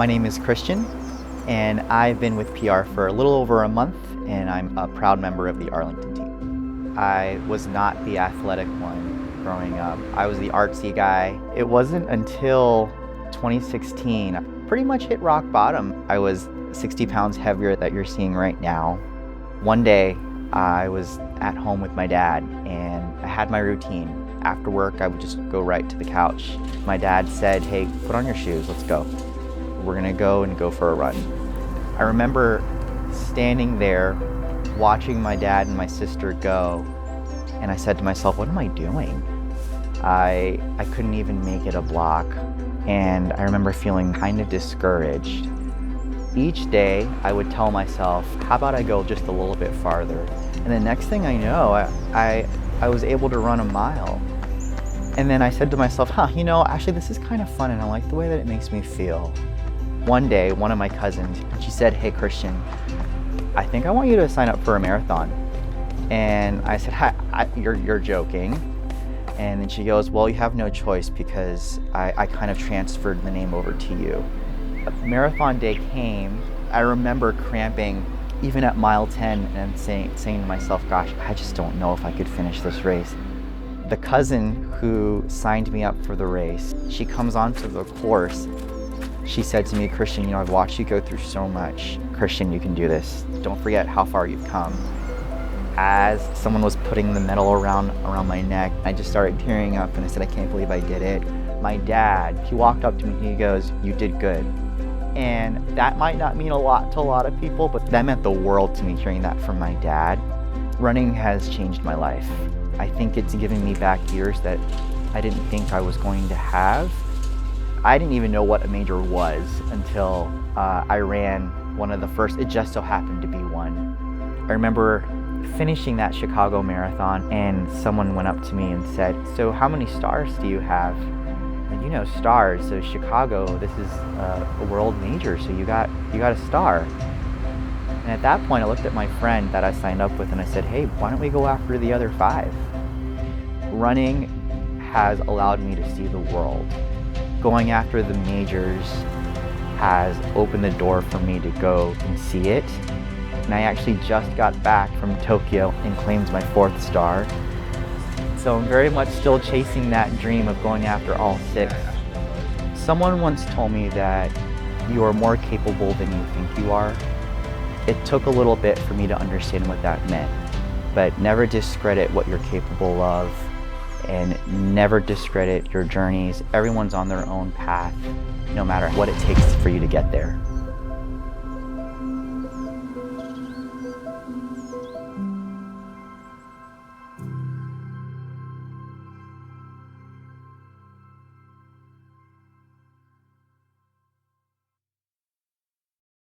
My name is Christian, and I've been with PR for a little over a month, and I'm a proud member of the Arlington team. I was not the athletic one growing up. I was the artsy guy. It wasn't until 2016, I pretty much hit rock bottom. I was 60 pounds heavier that you're seeing right now. One day, I was at home with my dad, and I had my routine. After work, I would just go right to the couch. My dad said, "Hey, put on your shoes, let's go. We're gonna go for a run." I remember standing there, watching my dad and my sister go, and I said to myself, what am I doing? I couldn't even make it a block, and I remember feeling kind of discouraged. Each day, I would tell myself, how about I go just a little bit farther? And the next thing I know, I was able to run a mile. And then I said to myself, actually this is kind of fun and I like the way that it makes me feel. One day, one of my cousins, she said, "Hey Christian, I think I want you to sign up for a marathon." And I said, "Hi, you're joking." And then she goes, "Well, you have no choice because I kind of transferred the name over to you." Marathon day came. I remember cramping even at mile 10 and saying to myself, gosh, I just don't know if I could finish this race. The cousin who signed me up for the race, she comes onto the course. She said to me, "Christian, I've watched you go through so much. Christian, you can do this. Don't forget how far you've come." As someone was putting the medal around my neck, I just started tearing up and I said, I can't believe I did it. My dad, he walked up to me and he goes, "You did good." And that might not mean a lot to a lot of people, but that meant the world to me hearing that from my dad. Running has changed my life. I think it's given me back years that I didn't think I was going to have. I didn't even know what a major was until I ran one of the first, it just so happened to be one. I remember finishing that Chicago marathon and someone went up to me and said, "So how many stars do you have?" And stars, so Chicago, this is a world major, so you got a star. And at that point I looked at my friend that I signed up with and I said, "Hey, why don't we go after the other 5? Running has allowed me to see the world. Going after the majors has opened the door for me to go and see it. And I actually just got back from Tokyo and claimed my 4th star. So I'm very much still chasing that dream of going after all 6. Someone once told me that you are more capable than you think you are. It took a little bit for me to understand what that meant, but never discredit what you're capable of and never discredit your journeys. Everyone's on their own path, no matter what it takes for you to get there.